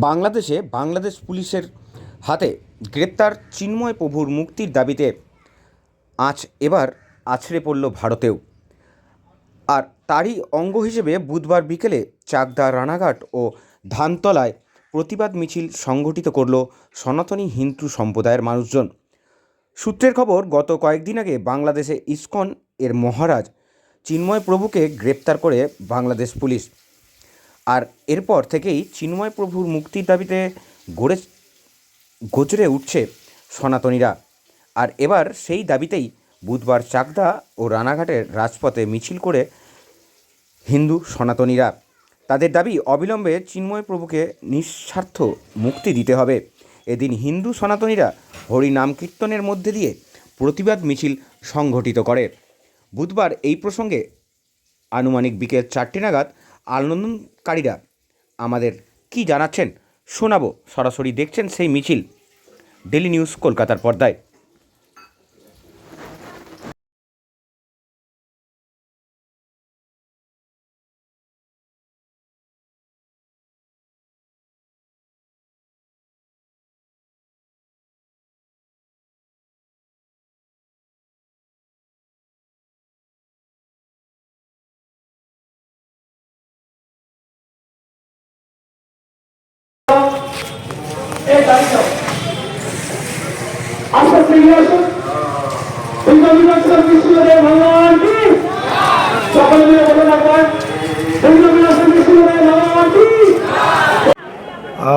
বাংলাদেশে বাংলাদেশ পুলিশের হাতে গ্রেপ্তার চিন্ময় প্রভুর মুক্তির দাবিতে আজ এবার আছড়ে পড়ল ভারতেও। আর তারই অঙ্গ হিসেবে বুধবার বিকেলে চাকদা, রানাঘাট ও ধানতলায় প্রতিবাদ মিছিল সংগঠিত করল সনাতনী হিন্দু সম্প্রদায়ের মানুষজন। সূত্রের খবর, গত কয়েকদিন আগে বাংলাদেশে ইসকন এর মহারাজ চিন্ময় প্রভুকে গ্রেপ্তার করে বাংলাদেশ পুলিশ। আর এরপর থেকেই চিন্ময় প্রভুর মুক্তির দাবিতে গজরে উঠছে সনাতনীরা। আর এবার সেই দাবিতেই বুধবার চাকদা ও রানাঘাটের রাজপথে মিছিল করে হিন্দু সনাতনীরা। তাদের দাবি, অবিলম্বে চিন্ময় প্রভুকে নিঃস্বার্থ মুক্তি দিতে হবে। এদিন হিন্দু সনাতনীরা হরিনাম কীর্তনের মধ্যে দিয়ে প্রতিবাদ মিছিল সংগঠিত করে। বুধবার এই প্রসঙ্গে আনুমানিক বিকেল 4টে নাগাদ আন্দোলনকারীরা আমাদের কি জানাচ্ছেন শোনাবো। সরাসরি দেখছেন সেই মিছিল ডেলি নিউজ কলকাতার পর্দায়।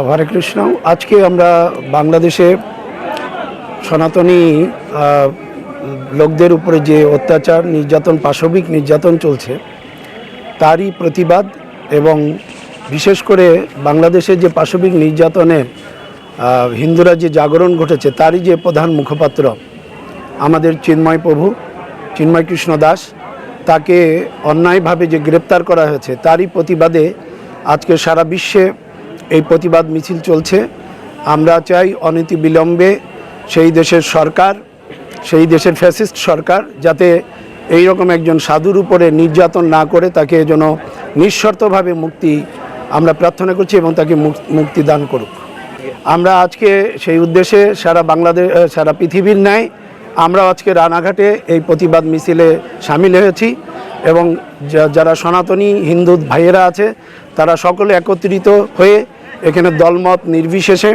হরে কৃষ্ণ। আজকে আমরা বাংলাদেশে সনাতনী লোকদের উপরে যে অত্যাচার, নির্যাতন, পাশবিক নির্যাতন চলছে তারই প্রতিবাদ, এবং বিশেষ করে বাংলাদেশে যে পাশবিক নির্যাতনে হিন্দুরা যে জাগরণ ঘটেছে তারই যে প্রধান মুখপাত্র আমাদের চিন্ময় প্রভু, চিন্ময় কৃষ্ণ দাস, তাকে অন্যায়ভাবে যে গ্রেপ্তার করা হয়েছে তারই প্রতিবাদে আজকে সারা বিশ্বে এই প্রতিবাদ মিছিল চলছে। আমরা চাই অনতিবিলম্বে সেই দেশের সরকার, সেই দেশের ফ্যাসিস্ট সরকার যাতে এই রকম একজন সাধুর উপরে নির্যাতন না করে তাকে যেন নিঃশর্তভাবে মুক্তি আমরা প্রার্থনা করছি এবং তাকে মুক্তি দান করুক। আমরা আজকে সেই উদ্দেশ্যে সারা পৃথিবীর ন্যায় আমরা আজকে রানাঘাটে এই প্রতিবাদ মিছিলে সামিল হয়েছি, এবং যারা সনাতনী হিন্দু ভাইয়েরা আছে তারা সকলে একত্রিত হয়ে এখানে দলমত নির্বিশেষে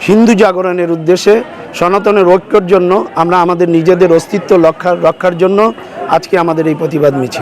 হিন্দু জাগরণের উদ্দেশ্যে, সনাতনের ঐক্যের জন্য, আমরা আমাদের নিজেদের অস্তিত্ব রক্ষার জন্য আজকে আমাদের এই প্রতিবাদ মিছিল।